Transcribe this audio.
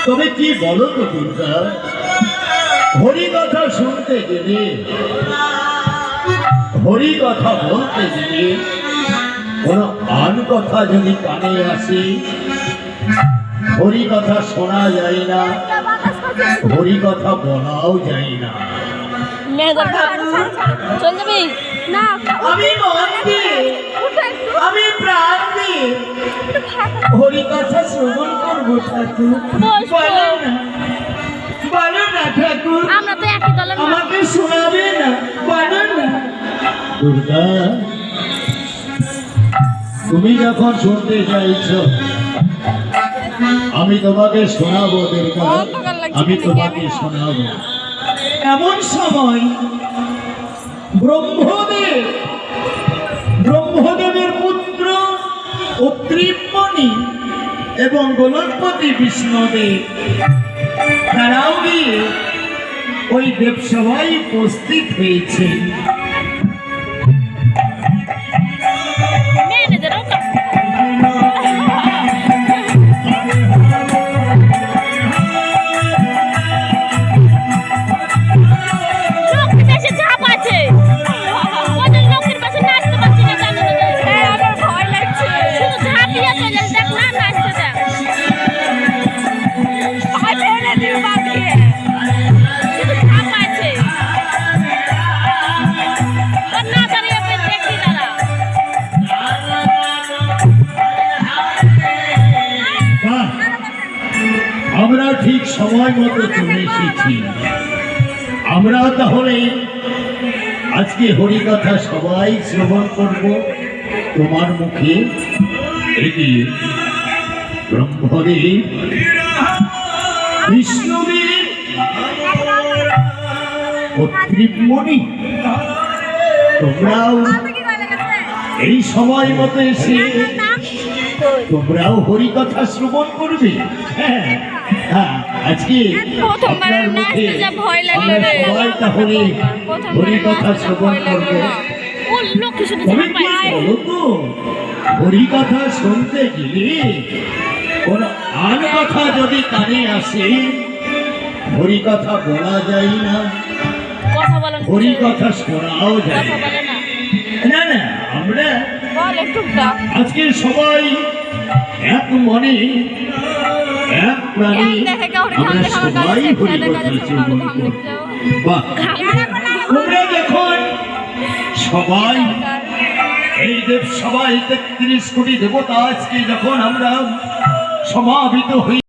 তবে কি বলো তো দুর্গা, হরি কথা শুনতে গেলে, হরি কথা বলতে গেলে কোন আন কথা যদি কানে আসে, হরি কথা শোনা যায় না, হরি কথা বলাও যায় না। আমি মন দিয়ে, আমি প্রাণ দিয়ে হরি কথা শ্রবণ করবো ঠাকুর। বলো না ঠাকুর, আমাকে শোনাবে না? বলো না দুর্গা, তুমি যখন শুনতে চাইছো আমি তোমাকে শোনাবো দুর্গা, আমি তোমাকে শোনাবো। এমন সময় ব্রহ্মদেবের পুত্র অত্রিমণি এবং গোলকপতি বিষ্ণুদেব তারাও গিয়ে ওই দেবসভায় উপস্থিত হয়েছে। আমরা ঠিক সময় মতো চলে এসেছি। আমরা তাহলে আজকে হরিকথা সবাই শ্রবণ করব তোমার মুখে। এটি ব্রহ্মদেব, বিষ্ণুদেব, অত্রিমণি, তোমরাও এই সময় মতো এসে তোমরাও হরিকথা শ্রবণ করবে। হ্যাঁ, আজকে আপনার মুখে আমরা সবাই তাহলে হরিকথা শ্রবণ করবো। তবে কি বলো তো, হরিকথা শুনতে গেলে কোন আন কথা যদি কানে আসে, হরিকথা বলা যায় না, হরিকথা শোনাও যায় না। না, আমরা আজকে সবাই এক মনে এক প্রাণী, আমরা সবাই হরিকথা শ্রবণ করব। বাহ, তোমরা দেখুন সবাই এই দেব সবাই ৩৩ কোটি দেবতা আজকে যখন আমরা সমাহিত হই